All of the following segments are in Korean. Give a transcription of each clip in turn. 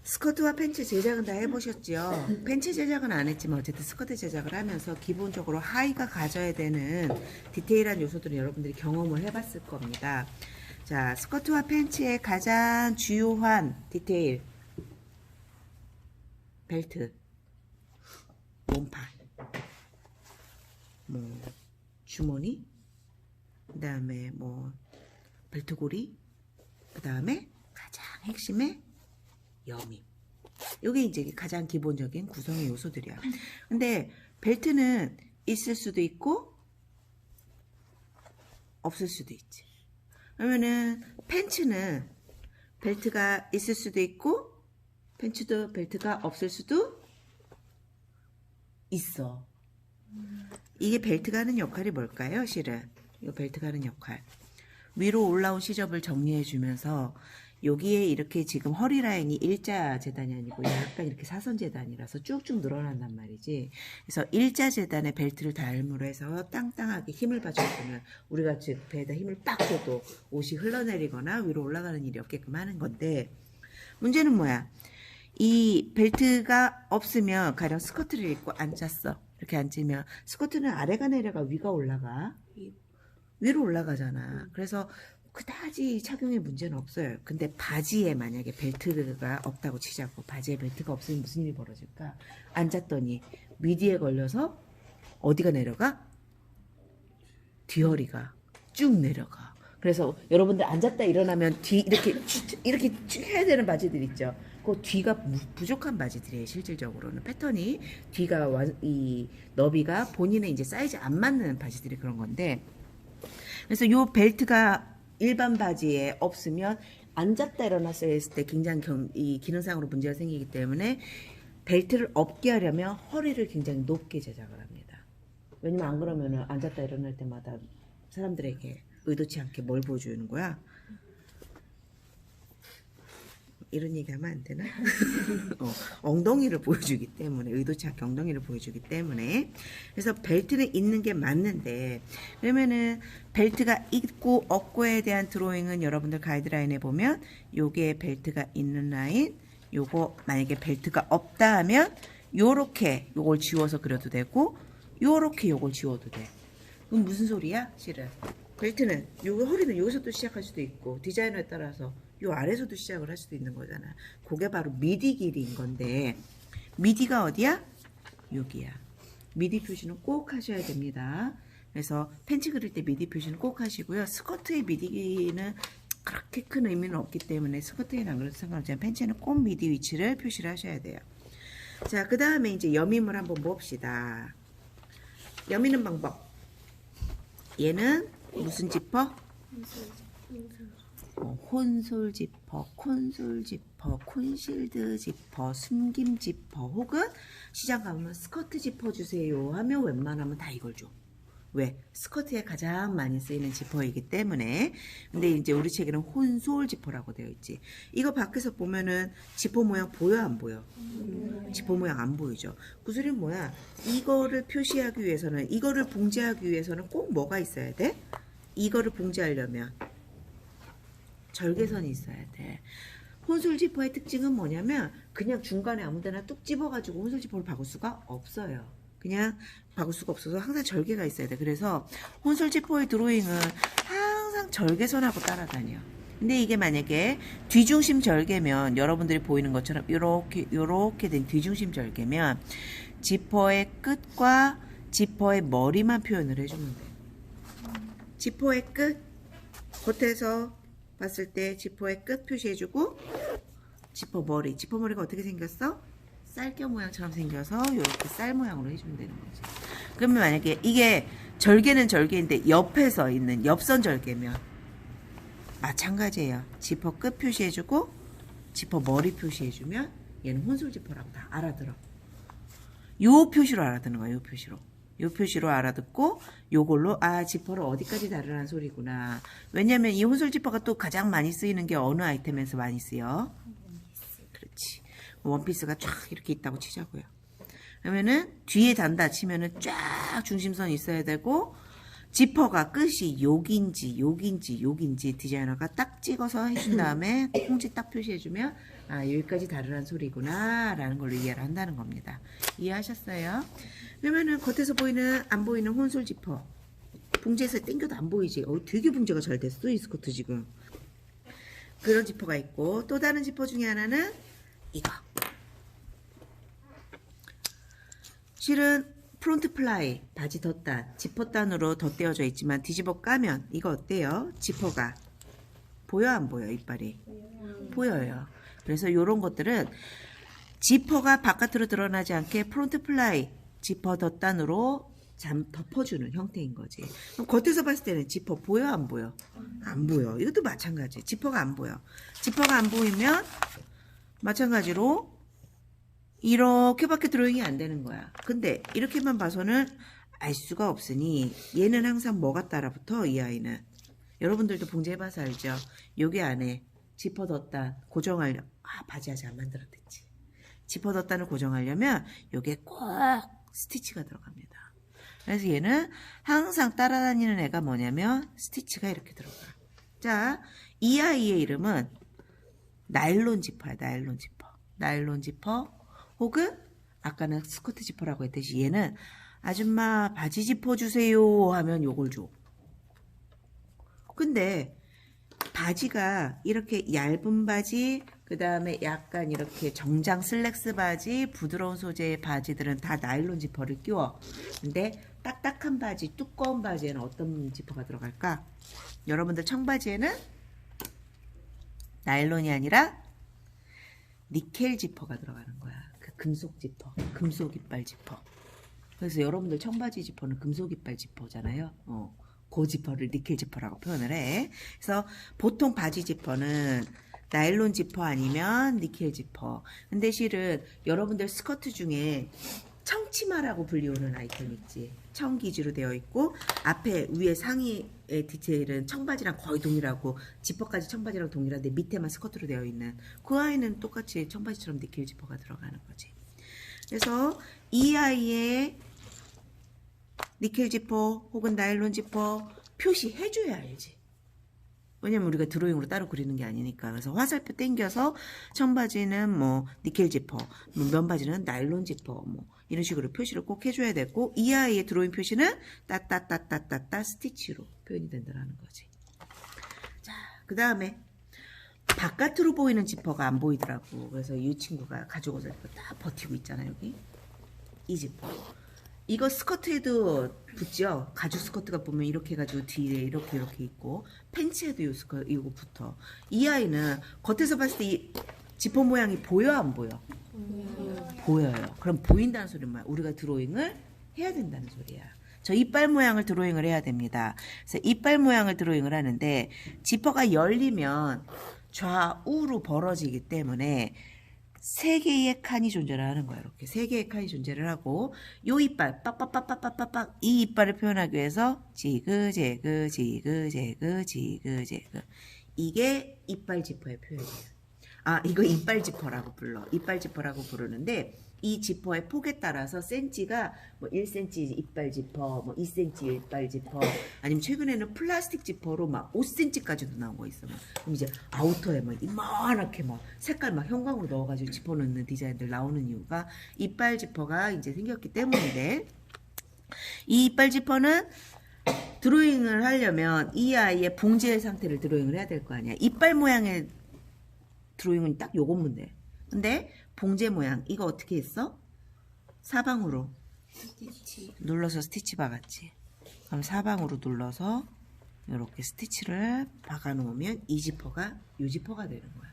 스커트와 팬츠 제작은 다 해보셨죠? 팬츠 제작은 안 했지만 어쨌든 스커트 제작을 하면서 기본적으로 하의가 가져야 되는 디테일한 요소들은 여러분들이 경험을 해봤을 겁니다. 자, 스커트와 팬츠의 가장 주요한 디테일. 벨트, 몸판, 뭐 주머니, 그 다음에 뭐 벨트고리, 그 다음에 가장 핵심의 여미. 요게 이제 가장 기본적인 구성의 요소들이야. 근데 벨트는 있을 수도 있고 없을 수도 있지. 그러면은 팬츠는 벨트가 있을 수도 있고 팬츠도 벨트가 없을 수도 있어. 이게 벨트가 하는 역할이 뭘까요? 실은 이 벨트가 하는 역할, 위로 올라온 시접을 정리해주면서 여기에 이렇게 지금 허리 라인이 일자 재단이 아니고 약간 이렇게 사선 재단이라서 쭉쭉 늘어난단 말이지. 그래서 일자 재단에 벨트를 달므로 해서 땅땅하게 힘을 받쳐주면 우리가 즉 배에다 힘을 빡 줘도 옷이 흘러내리거나 위로 올라가는 일이 없게끔 하는 건데, 문제는 뭐야? 이 벨트가 없으면 가령 스커트를 입고 앉았어. 이렇게 앉으면 스커트는 아래가 내려가 위가 올라가. 위로 올라가잖아. 그래서 그다지 착용에 문제는 없어요. 근데 바지에 만약에 벨트가 없다고 치자고. 바지에 벨트가 없으면 무슨 일이 벌어질까? 앉았더니 미디에 걸려서 어디가 내려가? 뒤허리가 쭉 내려가. 그래서 여러분들 앉았다 일어나면 뒤 이렇게 쭉 해야 되는 바지들 있죠. 그 뒤가 부족한 바지들이에요. 실질적으로는 패턴이 뒤가 이 너비가 본인의 이제 사이즈 안 맞는 바지들이 그런 건데, 그래서 요 벨트가 일반 바지에 없으면 앉았다 일어났을 때 굉장히 이 기능상으로 문제가 생기기 때문에 벨트를 없게 하려면 허리를 굉장히 높게 제작을 합니다. 왜냐면 안 그러면 앉았다 일어날 때마다 사람들에게 의도치 않게 뭘 보여주는 거야? 이런 얘기 하면 안 되나? 엉덩이를 보여주기 때문에, 의도치 않게 엉덩이를 보여주기 때문에. 그래서 벨트는 있는 게 맞는데, 그러면은 벨트가 있고 없고에 대한 드로잉은 여러분들 가이드라인에 보면 요게 벨트가 있는 라인, 요거 만약에 벨트가 없다 하면 요렇게 요걸 지워서 그려도 되고 요렇게 요걸 지워도 돼. 그럼 무슨 소리야? 실은 벨트는 요 허리는 여기서도 시작할 수도 있고 디자이너에 따라서 요 아래서도 시작을 할 수도 있는 거잖아. 그게 바로 미디 길이인 건데, 미디가 어디야? 여기야. 미디 표시는 꼭 하셔야 됩니다. 그래서 팬츠 그릴 때 미디 표시는 꼭 하시고요. 스커트의 미디는 그렇게 큰 의미는 없기 때문에 스커트에는 안 그래도 상관없지만 팬츠는 꼭 미디 위치를 표시를 하셔야 돼요. 자, 그 다음에 이제 여밈을 한번 봅시다. 여미는 방법. 얘는 무슨 지퍼? 혼솔 지퍼, 콘솔 지퍼, 콘실드 지퍼, 숨김 지퍼, 혹은 시장 가면 스커트 지퍼 주세요 하면 웬만하면 다 이걸 줘. 왜? 스커트에 가장 많이 쓰이는 지퍼이기 때문에. 근데 이제 우리 책에는 혼솔 지퍼라고 되어 있지. 이거 밖에서 보면은 지퍼 모양 보여 안 보여? 지퍼 모양 안 보이죠. 그 소리는 뭐야? 이거를 표시하기 위해서는, 이거를 봉제하기 위해서는 꼭 뭐가 있어야 돼? 이거를 봉제하려면 절개선이 있어야 돼. 혼솔 지퍼의 특징은 뭐냐면 그냥 중간에 아무데나 뚝 집어가지고 혼솔 지퍼를 박을 수가 없어요. 그냥 박을 수가 없어서 항상 절개가 있어야 돼. 그래서 혼솔 지퍼의 드로잉은 항상 절개선하고 따라다녀. 근데 이게 만약에 뒤중심 절개면, 여러분들이 보이는 것처럼 요렇게 된 뒤중심 절개면 지퍼의 끝과 지퍼의 머리만 표현을 해주면 돼. 지퍼의 끝, 겉에서 봤을 때 지퍼의 끝 표시해주고, 지퍼 머리가 어떻게 생겼어? 쌀겨 모양처럼 생겨서 이렇게 쌀 모양으로 해주면 되는 거지. 그러면 만약에 이게 절개는 절개인데 옆에서 있는 옆선 절개면 마찬가지예요. 지퍼 끝 표시해주고 지퍼 머리 표시해주면 얘는 혼솔 지퍼라고 다 알아들어. 요 표시로 알아듣는 거야. 요 표시로 알아듣고 요걸로 지퍼를 어디까지 다루라는 소리구나. 왜냐면 이 혼솔 지퍼가 또 가장 많이 쓰이는 게 어느 아이템에서 많이 쓰여? 그렇지. 원피스가 쫙 이렇게 있다고 치자고요. 그러면은 뒤에 단다 치면은 쫙 중심선이 있어야 되고, 지퍼가 끝이 여긴지 디자이너가 딱 찍어서 해준 다음에 콩지 딱 표시해주면 아 여기까지 다르란 소리구나 라는 걸로 이해를 한다는 겁니다. 이해하셨어요? 그러면은 겉에서 보이는 안 보이는 혼솔 지퍼 봉제에서 당겨도 안 보이지. 되게 봉제가 잘 됐어 이 스커트 지금. 그런 지퍼가 있고 또 다른 지퍼 중에 하나는 이거. 실은 프론트 플라이 바지 덧단 지퍼단으로 덧대어져 있지만 뒤집어 까면 이거 어때요? 지퍼가 보여 안 보여? 이빨이 보여요. 그래서 이런 것들은 지퍼가 바깥으로 드러나지 않게 프론트 플라이 지퍼 덧단으로 덮어주는 형태인 거지. 그럼 겉에서 봤을 때는 지퍼 보여 안 보여? 안 보여. 이것도 마찬가지. 지퍼가 안 보여. 지퍼가 안 보이면 마찬가지로 이렇게밖에 드로잉이 안 되는 거야. 근데 이렇게만 봐서는 알 수가 없으니 얘는 항상 뭐가 따라붙어? 이 아이는. 여러분들도 봉제해봐서 알죠? 여기 안에 지퍼 덧단 고정하려면 바지 아직 안 만들어냈지. 지퍼 덧단을 고정하려면 여기에 꼭 스티치가 들어갑니다. 그래서 얘는 항상 따라다니는 애가 뭐냐면 스티치가 이렇게 들어가. 자, 이 아이의 이름은 나일론 지퍼야. 나일론 지퍼. 나일론 지퍼 혹은 아까는 스커트 지퍼라고 했듯이 얘는 아줌마 바지 지퍼 주세요 하면 요걸 줘. 근데 바지가 이렇게 얇은 바지 그 다음에 약간 이렇게 정장 슬랙스 바지 부드러운 소재의 바지들은 다 나일론 지퍼를 끼워. 근데 딱딱한 바지 두꺼운 바지에는 어떤 지퍼가 들어갈까? 여러분들 청바지에는 나일론이 아니라 니켈 지퍼가 들어가는 거야. 그 금속 지퍼, 금속 이빨 지퍼. 그래서 여러분들 청바지 지퍼는 금속 이빨 지퍼잖아요. 그 지퍼를 니켈 지퍼라고 표현을 해. 그래서 보통 바지 지퍼는 나일론 지퍼 아니면 니켈 지퍼. 근데 실은 여러분들 스커트 중에 청치마라고 불리우는 아이템 있지. 청 기지로 되어 있고 앞에 위에 상의의 디테일은 청바지랑 거의 동일하고 지퍼까지 청바지랑 동일한데 밑에만 스커트로 되어 있는 그 아이는 똑같이 청바지처럼 니켈 지퍼가 들어가는 거지. 그래서 이 아이의 니켈 지퍼 혹은 나일론 지퍼 표시해줘야 알지. 왜냐면 우리가 드로잉으로 따로 그리는 게 아니니까. 그래서 화살표 땡겨서 청바지는 뭐 니켈 지퍼, 면바지는 나일론 지퍼 뭐 이런 식으로 표시를 꼭 해줘야 되고 이 아이의 드로잉 표시는 따따따따따따 스티치로 표현이 된다는 거지. 자, 그 다음에 바깥으로 보이는 지퍼가 안 보이더라고. 그래서 이 친구가 가죽 옷을 입고 딱 버티고 있잖아 여기. 이 지퍼. 이거 스커트에도 붙죠. 가죽 스커트가 보면 이렇게 해가지고 뒤에 이렇게 있고 팬츠에도 이거 붙어. 이 아이는 겉에서 봤을 때 이 지퍼 모양이 보여 안 보여? 보여요. 그럼 보인다는 소리는 뭐야? 우리가 드로잉을 해야 된다는 소리야. 저 이빨 모양을 드로잉을 해야 됩니다. 그래서 이빨 모양을 드로잉을 하는데 지퍼가 열리면 좌우로 벌어지기 때문에 세 개의 칸이 존재를 하는 거예요. 이렇게 세 개의 칸이 존재를 하고 요 이빨 빡빡빡빡빡빡 이 이빨을 표현하기 위해서 지그재그 지그재그 지그재그 이게 이빨 지퍼의 표현이에요. 이거 이빨 지퍼라고 불러. 이빨 지퍼라고 부르는데 이 지퍼의 폭에 따라서 센치가 뭐 1cm 이빨 지퍼, 뭐 2cm 이빨 지퍼, 아니면 최근에는 플라스틱 지퍼로 막 5cm까지도 나온 거 있어. 그럼 이제 아우터에 막 이만하게 막 색깔 막 형광으로 넣어가지고 지퍼 넣는 디자인들 나오는 이유가 이빨 지퍼가 이제 생겼기 때문인데 이 이빨 지퍼는 드로잉을 하려면 이 아이의 봉제의 상태를 드로잉을 해야 될 거 아니야. 이빨 모양의 드로잉은 딱 요것만 돼. 근데 봉제 모양 이거 어떻게 했어? 사방으로 스티치. 눌러서 스티치 박았지. 그럼 사방으로 눌러서 이렇게 스티치를 박아 놓으면 이 지퍼가 요 지퍼가 되는 거야.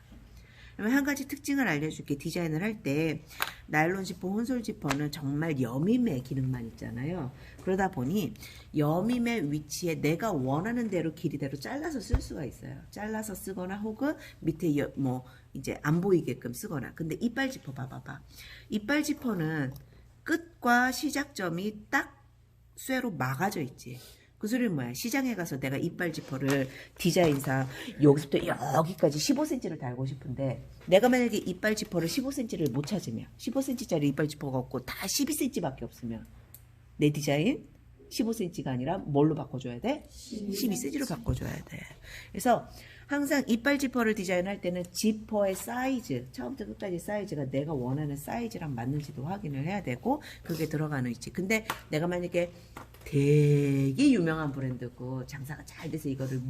그러면 한 가지 특징을 알려줄게. 디자인을 할 때 나일론 지퍼, 혼솔 지퍼는 정말 여밈의 기능만 있잖아요. 그러다 보니 여밈의 위치에 내가 원하는 대로 길이대로 잘라서 쓸 수가 있어요. 잘라서 쓰거나 혹은 밑에 뭐 이제 안 보이게끔 쓰거나. 근데 이빨 지퍼 봐봐봐. 이빨 지퍼는 끝과 시작점이 딱 쇠로 막아져 있지. 그 소리는 뭐야? 시장에 가서 내가 이빨 지퍼를 디자인상 여기서부터 여기까지 15cm를 달고 싶은데 내가 만약에 이빨 지퍼를 15cm를 못 찾으면 15cm짜리 이빨 지퍼가 없고 다 12cm밖에 없으면 내 디자인 15cm가 아니라 뭘로 바꿔줘야 돼? 12cm로 바꿔줘야 돼. 그래서 항상 이빨 지퍼를 디자인할 때는 지퍼의 사이즈, 처음부터 끝까지 사이즈가 내가 원하는 사이즈랑 맞는지도 확인을 해야 되고 그게 들어가는 위치. 근데 내가 만약에 되게 유명한 브랜드고 장사가 잘 돼서 이거를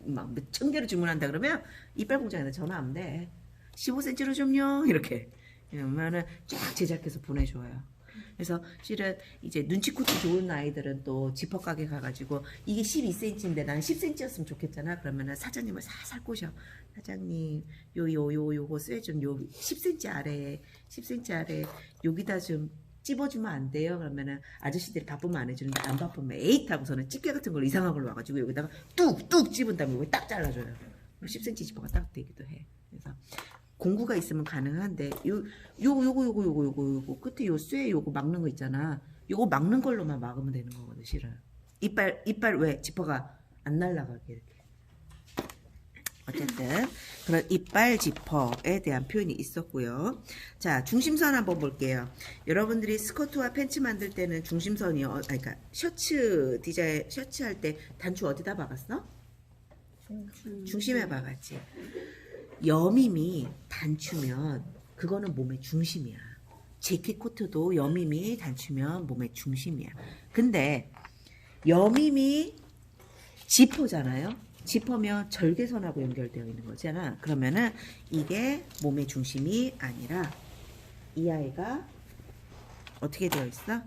몇천 개를 주문한다 그러면 이빨 공장에다 전화하면 돼. 15cm로 좀요. 이렇게. 그러면은 쫙 제작해서 보내줘요. 그래서 실은 이제 눈치코트 좋은 아이들은 또 지퍼 가게 가가지고 이게 12cm인데 나는 10cm였으면 좋겠잖아. 그러면은 사장님을 살살 꼬셔. 사장님 요거 쇠 좀 요 10cm 아래 10cm 아래 여기다 좀 찝어주면 안 돼요? 그러면은 아저씨들이 바쁘면 안 해주는데 안 바쁘면 에잇 하고서는 집게 같은 걸 이상한 걸로 와가지고 여기다가 뚝뚝 찝은 다음에 여기 딱 잘라줘요. 10cm 지퍼가 딱 되기도 해. 그래서 공구가 있으면 가능한데 요거 끝에 요 쇠 요거 막는 거 있잖아. 요거 막는 걸로만 막으면 되는 거거든 실은. 이빨 왜 지퍼가 안 날아가게 이렇게. 어쨌든 그런 이빨 지퍼에 대한 표현이 있었고요. 자, 중심선 한번 볼게요. 여러분들이 스커트와 팬츠 만들 때는 중심선이요. 그러니까 셔츠 디자인 셔츠 할 때 단추 어디다 박았어? 중심에 박았지. 여밈이 단추면 그거는 몸의 중심이야. 재킷 코트도 여밈이 단추면 몸의 중심이야. 근데 여밈이 지퍼잖아요. 지퍼면 절개선하고 연결되어 있는 거잖아. 그러면은 이게 몸의 중심이 아니라 이 아이가 어떻게 되어 있어?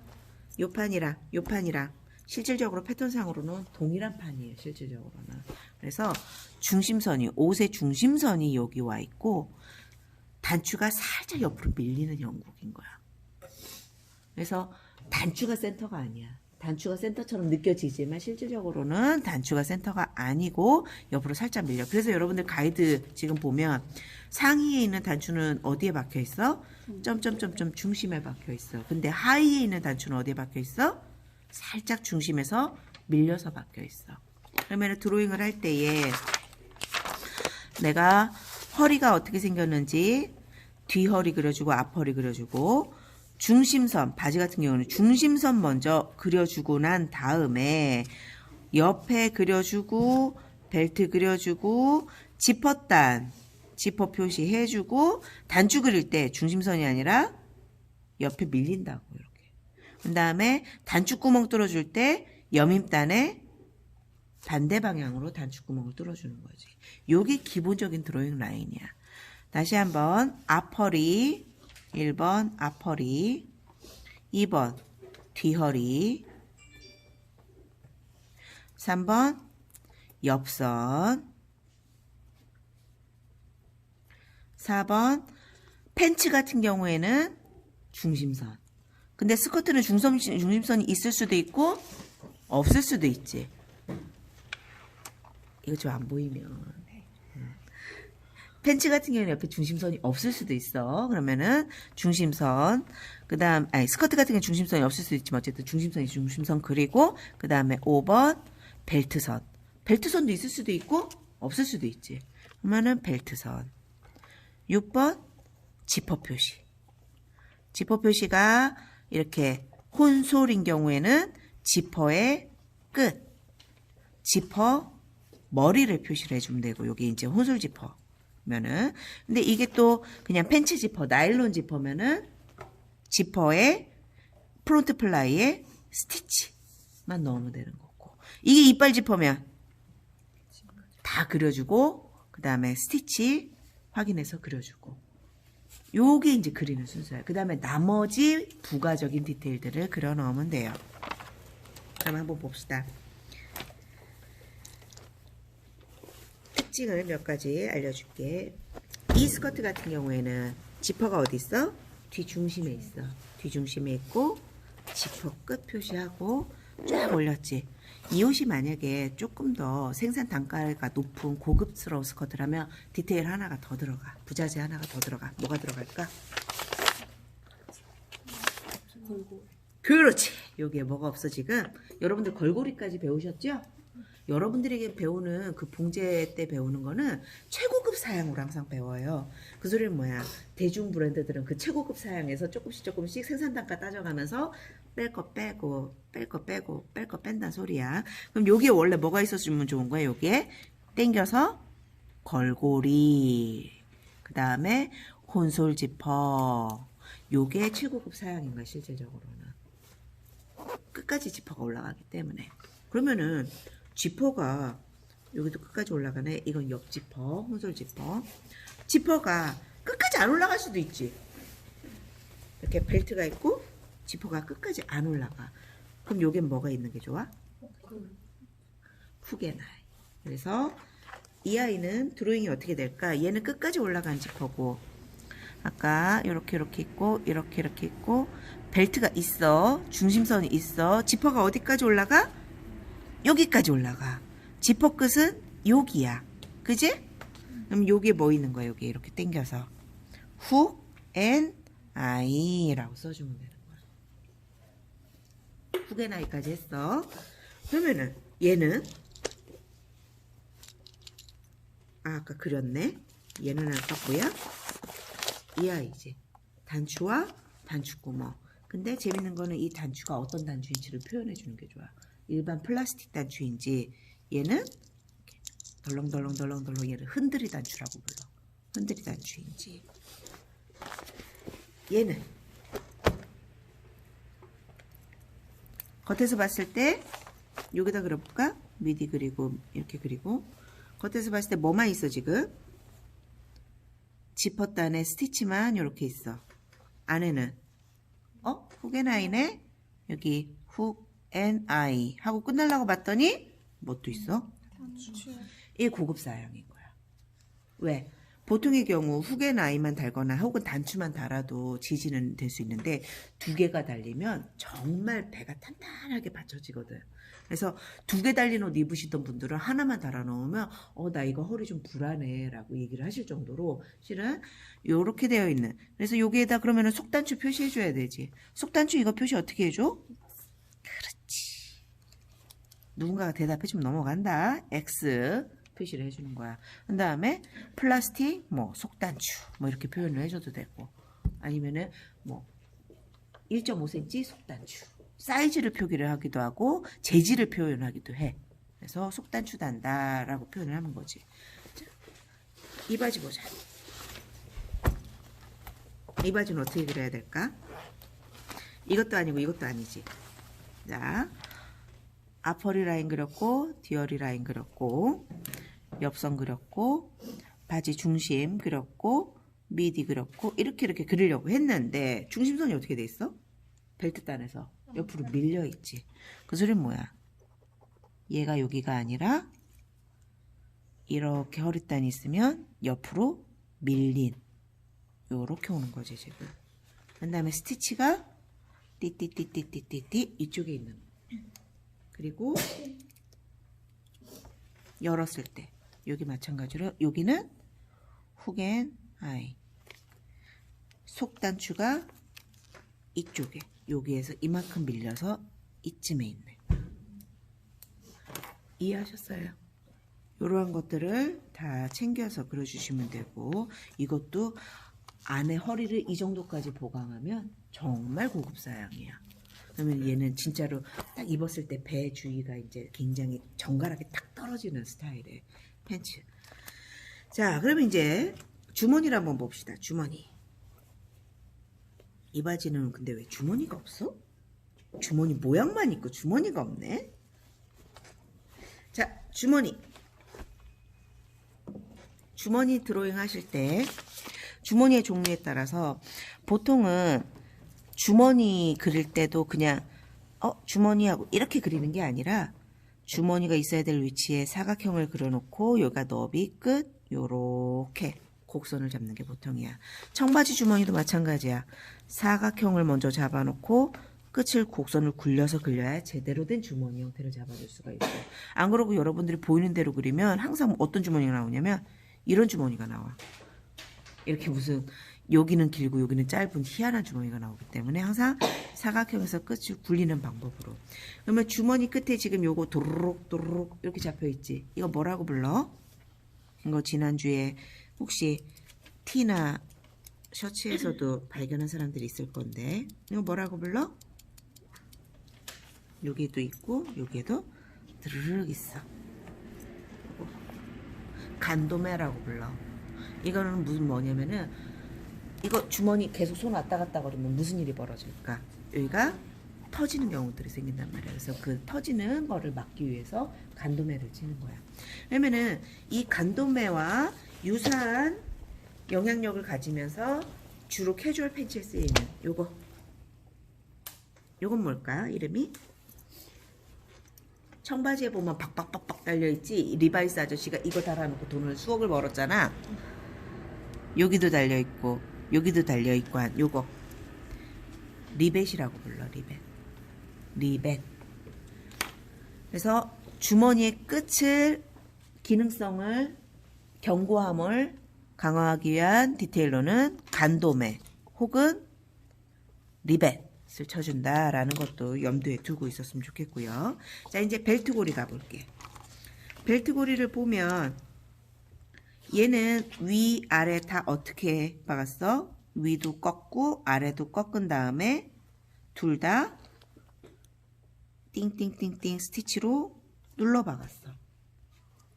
요 판이랑 실질적으로 패턴상으로는 동일한 판이에요. 실질적으로는. 그래서 중심선이 옷의 중심선이 여기 와 있고 단추가 살짝 옆으로 밀리는 형국인 거야. 그래서 단추가 센터가 아니야. 단추가 센터처럼 느껴지지만 실질적으로는 단추가 센터가 아니고 옆으로 살짝 밀려. 그래서 여러분들 가이드 지금 보면 상위에 있는 단추는 어디에 박혀 있어? 점점점점 중심에 박혀 있어. 근데 하위에 있는 단추는 어디에 박혀 있어? 살짝 중심에서 밀려서 박혀 있어. 그러면 드로잉을 할 때에 내가 허리가 어떻게 생겼는지 뒤허리 그려주고 앞허리 그려주고 중심선, 바지 같은 경우는 중심선 먼저 그려주고 난 다음에 옆에 그려주고 벨트 그려주고 지퍼단, 지퍼 표시해주고 단추 그릴 때 중심선이 아니라 옆에 밀린다고 이렇게. 그 다음에 단추구멍 뚫어줄 때 여밈단에 반대 방향으로 단추구멍을 뚫어주는 거지. 요게 기본적인 드로잉 라인이야. 다시 한번 앞허리 1번 앞허리 2번 뒤허리 3번 옆선 4번 팬츠 같은 경우에는 중심선. 근데 스커트는 중심선이 있을 수도 있고 없을 수도 있지. 이거 좀 안 보이면 팬츠 같은 경우는 옆에 중심선이 없을 수도 있어. 그러면은 중심선, 스커트 같은 경우는 중심선이 없을 수도 있지만 어쨌든 중심선 그리고 그 다음에 5번 벨트선. 벨트선도 있을 수도 있고 없을 수도 있지. 그러면은 벨트선. 6번 지퍼 표시. 지퍼 표시가 이렇게 혼솔인 경우에는 지퍼의 끝, 지퍼 머리를 표시를 해주면 되고, 여기 이제 혼솔 지퍼. 면은 근데 이게 또 그냥 팬츠 지퍼, 나일론 지퍼면은 지퍼에 프론트 플라이에 스티치만 넣으면 되는 거고, 이게 이빨 지퍼면 다 그려주고 그 다음에 스티치 확인해서 그려주고, 요게 이제 그리는 순서야. 그 다음에 나머지 부가적인 디테일들을 그려 넣으면 돼요. 그럼 한번 봅시다. 특징을 몇 가지 알려줄게. 이 스커트 같은 경우에는 지퍼가 어디 있어? 뒤중심에 있어. 뒤중심에 있고 지퍼 끝 표시하고 쫙 올렸지. 이 옷이 만약에 조금 더 생산 단가가 높은 고급스러운 스커트라면 디테일 하나가 더 들어가. 부자재 하나가 더 들어가. 뭐가 들어갈까? 그렇지. 여기에 뭐가 없어 지금? 여러분들 걸고리까지 배우셨죠? 여러분들에게 배우는 그 봉제 때 배우는 거는 최고급 사양으로 항상 배워요. 그 소리는 뭐야? 대중 브랜드들은 그 최고급 사양에서 조금씩 생산 단가 따져가면서 뺄 거 빼고 뺄 거 빼고 뺄 거 뺀다 소리야. 그럼 여기에 원래 뭐가 있었으면 좋은 거야? 여기에 땡겨서 걸고리, 그 다음에 콘솔 지퍼. 요게 최고급 사양인 거야 실제적으로는. 끝까지 지퍼가 올라가기 때문에. 그러면은 지퍼가 여기도 끝까지 올라가네. 이건 옆 지퍼, 콘솔 지퍼. 지퍼가 끝까지 안 올라갈 수도 있지. 이렇게 벨트가 있고 지퍼가 끝까지 안 올라가. 그럼 요게 뭐가 있는 게 좋아? 후게나이. 그래서 이 아이는 드로잉이 어떻게 될까? 얘는 끝까지 올라간 지퍼고, 아까 이렇게 있고 이렇게 있고 벨트가 있어. 중심선이 있어. 지퍼가 어디까지 올라가? 여기까지 올라가. 지퍼 끝은 여기야. 그지? 그럼 여기에 뭐 있는 거야? 여기 이렇게 당겨서 훅 앤 아이라고 써주면 되는 거야. 훅 앤 아이까지 했어. 그러면은 얘는 아까 그렸네. 얘는 아까 뭐야? 이 아이지. 단추와 단추구멍. 근데 재밌는 거는 이 단추가 어떤 단추인지를 표현해 주는 게 좋아. 일반 플라스틱 단추인지, 얘는 덜렁덜렁 얘를 흔들이 단추라고 불러. 흔들이 단추인지. 얘는 겉에서 봤을 때 여기다 그려볼까? 미디 그리고 이렇게 그리고 겉에서 봤을 때 뭐만 있어 지금? 지퍼단에 스티치만 이렇게 있어. 안에는 훅 앤 아이네. 여기 훅 앤 아이 하고 끝나려고 봤더니 뭣도 있어? 이 고급 사양인 거야. 왜? 보통의 경우 훅 앤 아이만 달거나 혹은 단추만 달아도 지지는 될 수 있는데 두 개가 달리면 정말 배가 탄탄하게 받쳐지거든. 그래서 두 개 달린 옷 입으시던 분들은 하나만 달아놓으면 나 이거 허리 좀 불안해 라고 얘기를 하실 정도로 실은 요렇게 되어 있는. 그래서 여기에다 그러면은 속단추 표시해 줘야 되지. 속단추 이거 표시 어떻게 해줘? 그렇지. 누군가가 대답해 주면 넘어간다. X 표시를 해주는 거야. 그 다음에 플라스틱 뭐 속단추 뭐 이렇게 표현을 해줘도 되고, 아니면은 뭐 1.5cm 속단추 사이즈를 표기를 하기도 하고 재질을 표현하기도 해. 그래서 속단추 단다라고 표현을 하는 거지. 자, 이 바지 보자. 이 바지는 어떻게 그려야 될까? 이것도 아니고 이것도 아니지. 자, 앞허리 라인 그렸고 뒤허리 라인 그렸고 옆선 그렸고 바지 중심 그렸고 미디 그렸고 이렇게 그리려고 했는데 중심선이 어떻게 돼 있어? 벨트단에서 옆으로 밀려 있지. 그 소리는 뭐야? 얘가 여기가 아니라 이렇게 허리단이 있으면 옆으로 밀린 요렇게 오는 거지 지금. 그 다음에 스티치가 띠띠띠띠띠띠 이쪽에 있는 거. 그리고 열었을 때 여기 마찬가지로 여기는 훅 앤 아이. 속단추가 이쪽에 여기에서 이만큼 밀려서 이쯤에 있네. 이해하셨어요? 이러한 것들을 다 챙겨서 그려주시면 되고, 이것도 안에 허리를 이 정도까지 보강하면 정말 고급 사양이야. 그러면 얘는 진짜로 딱 입었을 때 배 주위가 이제 굉장히 정갈하게 딱 떨어지는 스타일의 팬츠. 자, 그러면 이제 주머니를 한번 봅시다. 주머니. 이 바지는 근데 왜 주머니가 없어? 주머니 모양만 있고 주머니가 없네. 자, 주머니 드로잉 하실 때 주머니의 종류에 따라서 보통은 주머니 그릴 때도 그냥 주머니하고 이렇게 그리는 게 아니라 주머니가 있어야 될 위치에 사각형을 그려놓고 여기가 너비 끝 요렇게 곡선을 잡는 게 보통이야. 청바지 주머니도 마찬가지야. 사각형을 먼저 잡아놓고 끝을 곡선을 굴려서 그려야 제대로 된 주머니 형태를 잡아줄 수가 있어. 안 그러고 여러분들이 보이는 대로 그리면 항상 어떤 주머니가 나오냐면 이런 주머니가 나와. 이렇게 무슨 여기는 길고 여기는 짧은 희한한 주머니가 나오기 때문에 항상 사각형에서 끝을 굴리는 방법으로. 그러면 주머니 끝에 지금 요거 도로록 도로록 이렇게 잡혀있지. 이거 뭐라고 불러? 이거 지난주에 혹시 티나 셔츠에서도 발견한 사람들이 있을 건데 이거 뭐라고 불러? 여기도 있고 여기에도 드르륵 있어. 간도매라고 불러. 이거는 무슨 뭐냐면은 이거 주머니 계속 손 왔다 갔다 거리면 무슨 일이 벌어질까? 여기가 터지는 경우들이 생긴단 말이야. 그래서 그 터지는 거를 막기 위해서 간도매를 치는 거야. 왜냐면은 이 간도매와 유사한 영향력을 가지면서 주로 캐주얼 팬츠에 쓰이는 요건 뭘까? 이름이? 청바지에 보면 박박박박 달려있지. 리바이스 아저씨가 이거 달아놓고 돈을 수억을 벌었잖아. 여기도 달려있고 여기도 달려있고 한 요거 리벳이라고 불러. 리벳. 그래서 주머니의 끝을 기능성을 견고함을 강화하기 위한 디테일로는 간도매 혹은 리벳을 쳐준다라는 것도 염두에 두고 있었으면 좋겠고요. 자, 이제 벨트고리 가볼게. 벨트고리를 보면 얘는 위, 아래 다 어떻게 박았어? 위도 꺾고 아래도 꺾은 다음에 둘 다 띵띵띵띵 스티치로 눌러 박았어.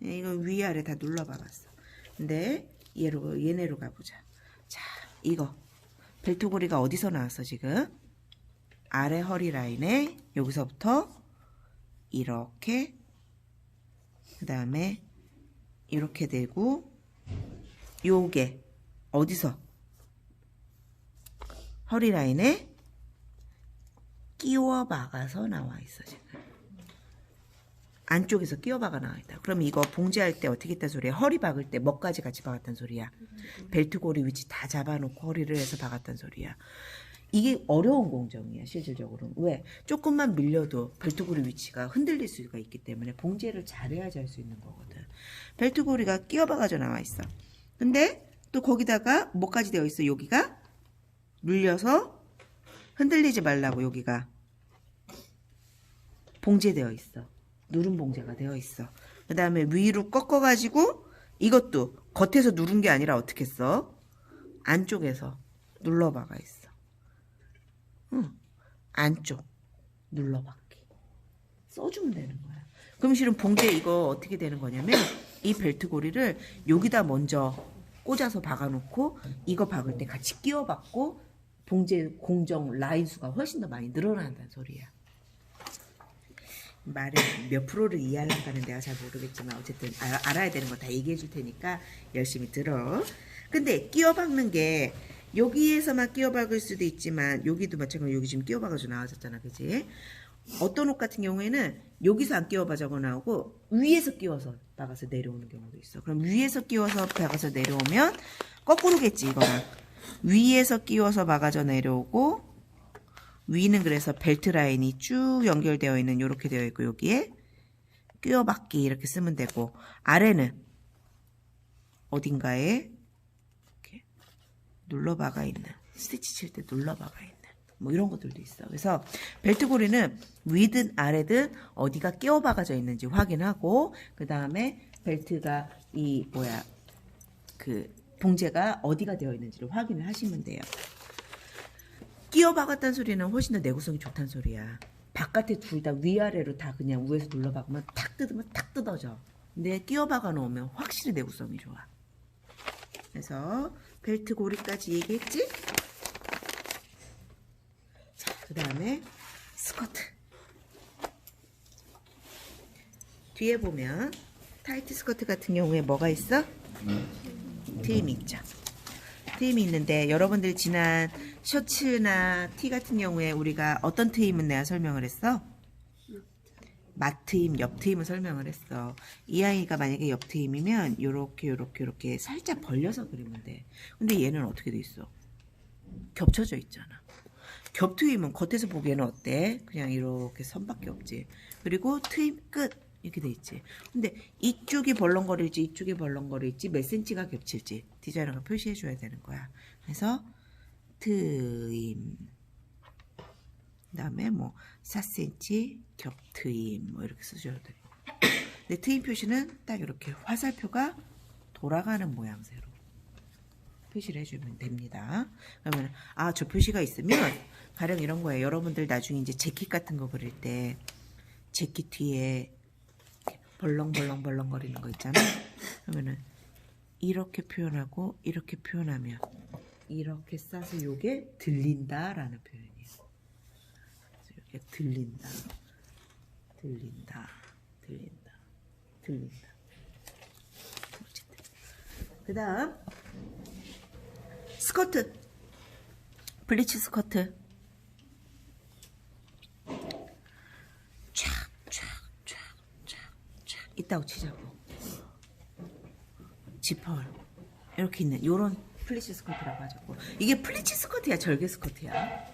이거 위, 아래 다 눌러 박았어. 근데 얘네로 가보자. 자, 이거 벨트고리가 어디서 나왔어 지금? 아래 허리 라인에 여기서부터 이렇게 그 다음에 이렇게 되고 요게 어디서? 허리 라인에 끼워 박아서 나와 있어 지금. 안쪽에서 끼워 박아 나와 있다. 그럼 이거 봉제할 때 어떻게 했단 소리야? 허리 박을 때 뭐까지 같이 박았단 소리야? 벨트고리 위치 다 잡아놓고 허리를 해서 박았단 소리야. 이게 어려운 공정이야 실질적으로는. 왜? 조금만 밀려도 벨트고리 위치가 흔들릴 수가 있기 때문에 봉제를 잘해야지 할 수 있는 거거든. 벨트고리가 끼워 박아져 나와 있어. 근데 또 거기다가 뭐까지 되어 있어? 여기가 눌려서 흔들리지 말라고 여기가 봉제되어 있어. 누른 봉제가 되어 있어. 그 다음에 위로 꺾어가지고 이것도 겉에서 누른 게 아니라 어떻게 써? 안쪽에서 눌러박아 있어. 안쪽 눌러박기 써주면 되는 거야. 그럼 실은 봉제 이거 어떻게 되는 거냐면 이 벨트고리를 여기다 먼저 꽂아서 박아놓고 이거 박을 때 같이 끼워 박고 봉제 공정 라인 수가 훨씬 더 많이 늘어난다는 소리야. 말을 몇 프로를 이해하려고 하는 내가 잘 모르겠지만 어쨌든 알아야 되는 거 다 얘기해 줄 테니까 열심히 들어. 근데 끼워 박는 게 여기에서만 끼워 박을 수도 있지만 여기도 마찬가지로 여기 지금 끼워 박아서 나와졌잖아, 그지? 어떤 옷 같은 경우에는 여기서 안 끼워 박아서 나오고 위에서 끼워서 박아서 내려오는 경우도 있어. 그럼 위에서 끼워서 박아서 내려오면 거꾸로겠지 이거랑. 위에서 끼워서 박아서 내려오고 위는 그래서 벨트 라인이 쭉 연결되어 있는 이렇게 되어 있고 여기에 끼워 박기 이렇게 쓰면 되고 아래는 어딘가에 이렇게 눌러 박아 있는 스티치 칠 때 눌러 박아 있는 뭐 이런 것들도 있어. 그래서 벨트고리는 위든 아래든 어디가 끼워 박아져 있는지 확인하고 그 다음에 벨트가 이 그 봉제가 어디가 되어 있는지를 확인을 하시면 돼요. 끼워 박았다는 소리는 훨씬 더 내구성이 좋다는 소리야. 바깥에 둘 다 위아래로 다 그냥 위에서 눌러 박으면 탁 뜯으면 탁 뜯어져. 근데 끼워 박아 놓으면 확실히 내구성이 좋아. 그래서 벨트 고리까지 얘기했지? 자, 그 다음에 스커트. 뒤에 보면 타이트 스커트 같은 경우에 뭐가 있어? 트임이 있죠. 트임이 있는데 여러분들 지난 셔츠나 티 같은 경우에 우리가 어떤 트임은 내가 설명을 했어? 맞트임, 옆트임을 설명을 했어. 이 아이가 만약에 옆트임이면 요렇게 살짝 벌려서 그리면 돼. 근데 얘는 어떻게 돼 있어? 겹쳐져 있잖아. 겹트임은 겉에서 보기에는 어때? 그냥 이렇게 선밖에 없지. 그리고 트임 끝 이렇게 돼 있지. 근데 이쪽이 벌렁거릴지 이쪽이 벌렁거릴지 몇 센치가 겹칠지 디자이너가 표시해 줘야 되는 거야. 해서 트임, 그 다음에 뭐 4cm 겹 트임 뭐 이렇게 쓰셔도 돼요. 근데 트임 표시는 딱 이렇게 화살표가 돌아가는 모양새로 표시를 해주면 됩니다. 그러면 저 표시가 있으면 가령 이런 거예요. 여러분들 나중에 이제 재킷 같은 거 그릴 때 재킷 뒤에 벌렁벌렁 거리는 거 있잖아요. 그러면은 이렇게 표현하고 이렇게 표현하면 이렇게 싸서 요게 들린다라는 표현이에요. 그래서 이게 들린다. 그 다음 스커트, 블리츠 스커트 쫙 있다고 치자고. 지퍼 이렇게 있는 요런 플리츠 스커트라고 하자고. 이게 플리츠 스커트야, 절개 스커트야?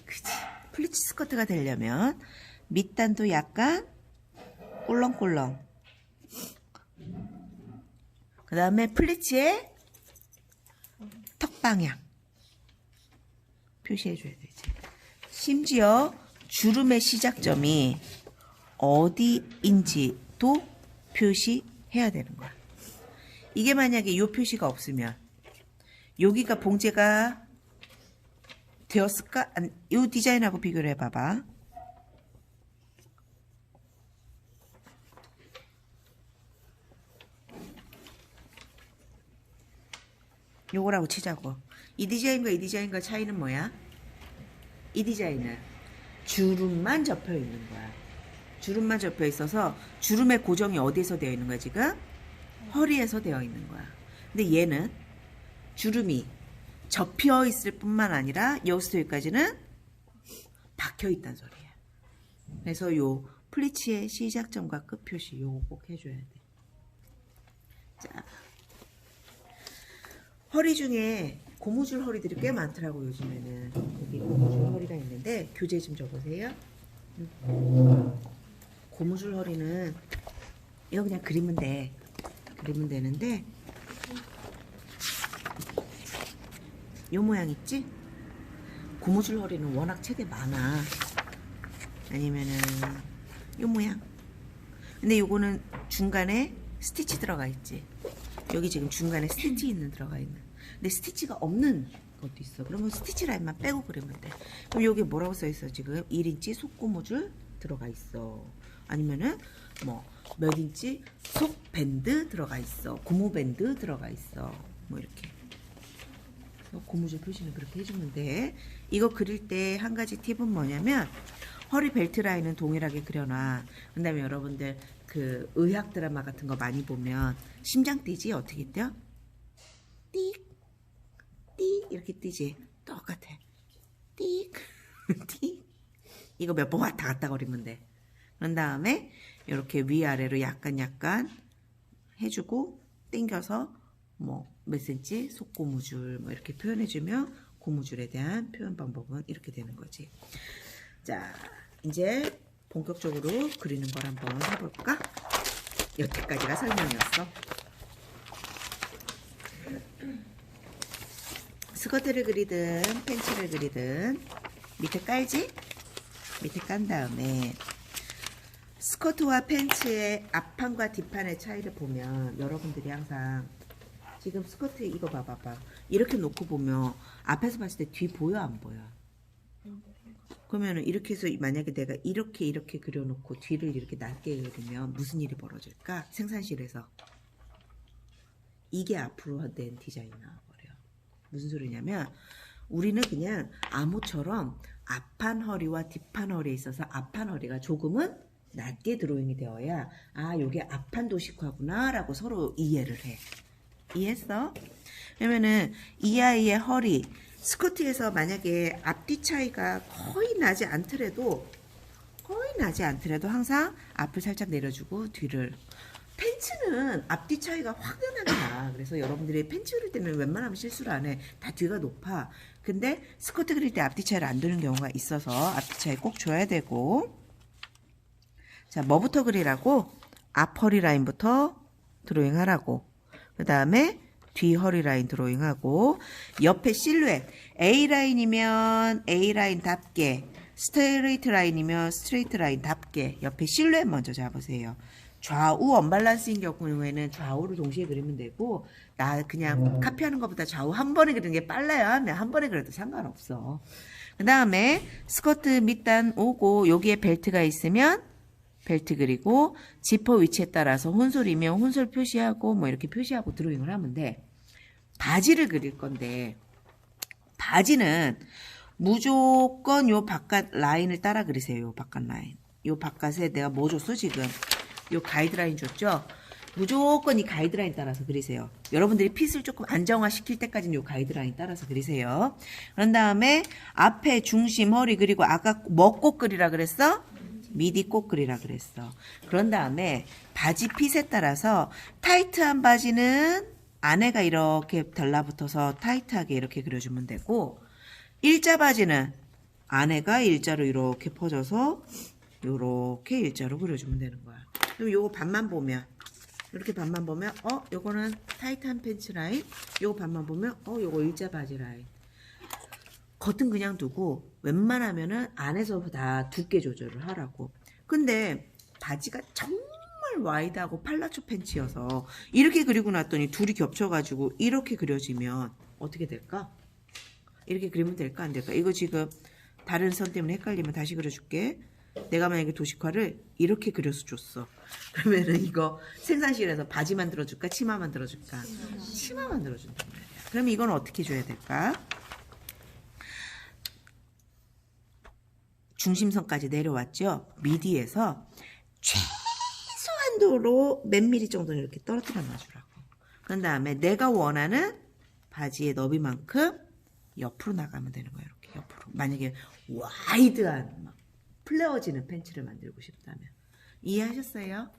그치. 플리츠 스커트가 되려면 밑단도 약간 꿀렁꿀렁, 그 다음에 플리츠의 턱 방향 표시해줘야 되지. 심지어 주름의 시작점이 어디인지도 표시해야 되는 거야. 이게 만약에 이 표시가 없으면 여기가 봉제가 되었을까? 이 디자인하고 비교를 해봐봐. 요거라고 치자고. 이 디자인과 차이는 뭐야? 이 디자인은 주름만 접혀 있는 거야. 주름만 접혀 있어서 주름의 고정이 어디에서 되어 있는 거야 지금? 허리에서 되어 있는 거야. 근데 얘는 주름이 접혀 있을 뿐만 아니라 여기서 여기까지는 박혀 있단 소리야. 그래서 요 플리츠의 시작점과 끝 표시 요거 꼭 해줘야 돼. 자, 허리 중에 고무줄 허리들이 꽤 많더라고 요즘에는. 여기 고무줄 허리가 있는데 교재 좀 줘보세요. 고무줄 허리는 이거 그냥 그리면 돼. 그리면 되는데 요 모양 있지? 고무줄 허리는 워낙 책에 많아. 아니면은 요 모양. 근데 요거는 중간에 스티치 들어가 있지. 여기 지금 중간에 스티치 들어가 있는. 근데 스티치가 없는 것도 있어. 그러면 스티치 라인만 빼고 그리면 돼. 그럼 여기 뭐라고 써 있어 지금? 1인치 속고무줄 들어가 있어. 아니면은 뭐 몇 인치 속 밴드 들어가 있어. 고무 밴드 들어가 있어. 뭐 이렇게. 고무줄 표시는 그렇게 해주면 돼. 이거 그릴 때 한 가지 팁은 뭐냐면 허리 벨트 라인은 동일하게 그려놔. 그 다음에 여러분들 그 의학 드라마 같은 거 많이 보면 심장 뛰지? 어떻게 뛰어? 띡, 띡 이렇게 뛰지? 똑같아. 띡, 띡. 이거 몇 번 왔다 갔다 거리면 돼. 그런 다음에 이렇게 위아래로 약간 해주고 당겨서 뭐 몇 센치 속고무줄 뭐 이렇게 표현해주면 고무줄에 대한 표현 방법은 이렇게 되는 거지. 자, 이제 본격적으로 그리는 걸 한번 해볼까? 여태까지가 설명이었어. 스커트를 그리든 팬츠를 그리든 밑에 깔지? 밑에 깐 다음에 스커트와 팬츠의 앞판과 뒷판의 차이를 보면 여러분들이 항상 지금 스커트 이거 봐봐. 이렇게 놓고 보면 앞에서 봤을 때 뒤 보여 안 보여? 그러면은 이렇게 해서 만약에 내가 이렇게 그려놓고 뒤를 이렇게 낮게 그리면 무슨 일이 벌어질까? 생산실에서 이게 앞으로 된 디자인이 나와버려. 무슨 소리냐면 우리는 그냥 암호처럼 앞판 허리와 뒷판 허리에 있어서 앞판 허리가 조금은 낮게 드로잉이 되어야 요게 앞판 도식화구나 라고 서로 이해를 해. 이해했어? 그러면은 이 아이의 허리 스커트에서 만약에 앞뒤 차이가 거의 나지 않더라도 항상 앞을 살짝 내려주고 뒤를. 팬츠는 앞뒤 차이가 확연하게 나. 그래서 여러분들이 팬츠 그릴 때는 웬만하면 실수를 안 해. 다 뒤가 높아. 근데 스커트 그릴 때 앞뒤 차이를 안 두는 경우가 있어서 앞뒤 차이 꼭 줘야 되고. 자, 뭐부터 그리라고? 앞허리 라인부터 드로잉 하라고. 그 다음에 뒤 허리 라인 드로잉하고 옆에 실루엣 A라인이면 A라인답게 스트레이트 라인이면 스트레이트 라인답게 옆에 실루엣 먼저 잡으세요. 좌우 언밸런스인 경우에는 좌우를 동시에 그리면 되고 나 그냥 카피하는 것보다 좌우 한 번에 그리는 게 빨라야 하면 한 번에 그려도 상관없어. 그 다음에 스커트 밑단 오고 여기에 벨트가 있으면 벨트 그리고 지퍼 위치에 따라서 혼솔이면 혼솔 표시하고 뭐 이렇게 표시하고 드로잉을 하면 돼. 바지를 그릴 건데 바지는 무조건 요 바깥 라인을 따라 그리세요. 요 바깥 라인. 요 바깥에 내가 뭐 줬어 지금? 요 가이드라인 줬죠? 무조건 이 가이드라인 따라서 그리세요. 여러분들이 핏을 조금 안정화시킬 때까지는 요 가이드라인 따라서 그리세요. 그런 다음에 앞에 중심 허리 그리고 아까 뭐 꼭 그리라 그랬어? 미디 꼭 그리라 그랬어. 그런 다음에 바지 핏에 따라서 타이트한 바지는 안에가 이렇게 달라붙어서 타이트하게 이렇게 그려주면 되고 일자 바지는 안에가 일자로 이렇게 퍼져서 이렇게 일자로 그려주면 되는 거야. 그럼 요거 반만 보면 이렇게 반만 보면 요거는 타이트한 팬츠 라인, 요거 반만 보면 요거 일자 바지 라인. 겉은 그냥 두고 웬만하면은 안에서 다 두께 조절을 하라고. 근데 바지가 정말 와이드하고 팔라초 팬츠여서 이렇게 그리고 났더니 둘이 겹쳐가지고 이렇게 그려지면 어떻게 될까? 이렇게 그리면 될까 안 될까? 이거 지금 다른 선 때문에 헷갈리면 다시 그려줄게. 내가 만약에 도식화를 이렇게 그려서 줬어. 그러면은 이거 생산실에서 바지 만들어줄까? 치마 만들어줄까? 치마 만들어준단 말이야. 그럼 이건 어떻게 줘야 될까? 중심선까지 내려왔죠. 미디에서 최소한도로 몇 미리 정도는 이렇게 떨어뜨려 놔주라고. 그런 다음에 내가 원하는 바지의 너비만큼 옆으로 나가면 되는 거예요. 이렇게 옆으로. 만약에 와이드한 막 플레어지는 팬츠를 만들고 싶다면 이해하셨어요?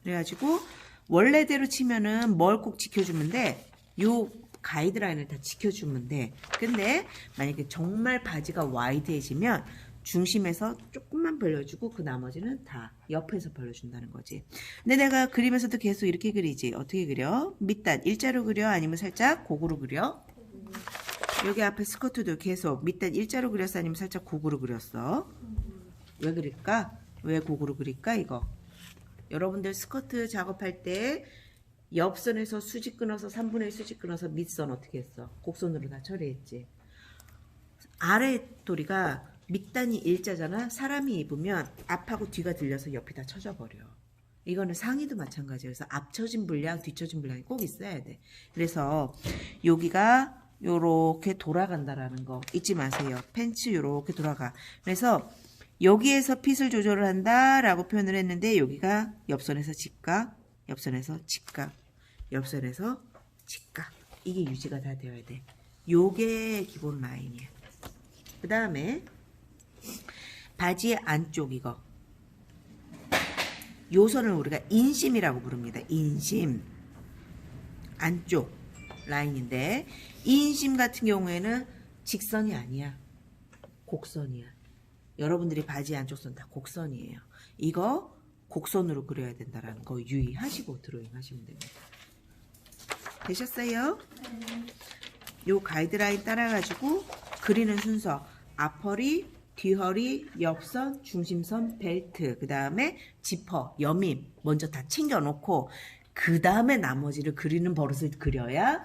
그래가지고 원래대로 치면은 뭘 꼭 지켜주면 돼? 요 가이드라인을 다 지켜주면 돼. 근데 만약에 정말 바지가 와이드해지면 중심에서 조금만 벌려주고 그 나머지는 다 옆에서 벌려준다는 거지. 근데 내가 그리면서도 계속 이렇게 그리지. 어떻게 그려? 밑단 일자로 그려? 아니면 살짝 고구로 그려? 여기 앞에 스커트도 계속 밑단 일자로 그렸어? 아니면 살짝 고구로 그렸어? 왜 그릴까? 왜 고구로 그릴까? 이거 여러분들 스커트 작업할 때 옆선에서 수직 끊어서 3분의 1 수직 끊어서 밑선 어떻게 했어? 곡선으로 다 처리했지. 아래 도리가 밑단이 일자잖아. 사람이 입으면 앞하고 뒤가 들려서 옆이 다 쳐져버려. 이거는 상의도 마찬가지예요. 그래서 앞쳐진 분량, 뒤쳐진 분량이 꼭 있어야 돼. 그래서 여기가 요렇게 돌아간다라는 거 잊지 마세요. 팬츠 요렇게 돌아가. 그래서 여기에서 핏을 조절을 한다라고 표현을 했는데 여기가 옆선에서 직각, 옆선에서 직각, 옆선에서 직각. 이게 유지가 다 되어야 돼. 요게 기본 라인이야. 그 다음에 바지의 안쪽 이거 요 선을 우리가 인심이라고 부릅니다. 인심 안쪽 라인인데 인심 같은 경우에는 직선이 아니야. 곡선이야. 여러분들이 바지 안쪽 선 다 곡선이에요. 이거 곡선으로 그려야 된다라는 거 유의하시고 드로잉 하시면 됩니다. 되셨어요? 요 가이드라인 따라가지고 그리는 순서 앞허리, 뒤허리, 옆선, 중심선, 벨트, 그 다음에 지퍼, 여밈 먼저 다 챙겨놓고 그 다음에 나머지를 그리는 버릇을 그려야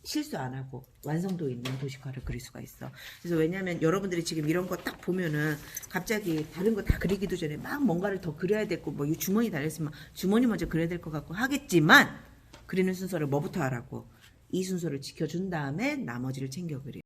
실수 안 하고 완성도 있는 도식화를 그릴 수가 있어. 그래서 왜냐면 여러분들이 지금 이런 거 딱 보면은 갑자기 다른 거 다 그리기도 전에 막 뭔가를 더 그려야 되고 뭐 이 주머니 달렸으면 주머니 먼저 그려야 될 것 같고 하겠지만 그리는 순서를 뭐부터 하라고? 이 순서를 지켜준 다음에 나머지를 챙겨 그려.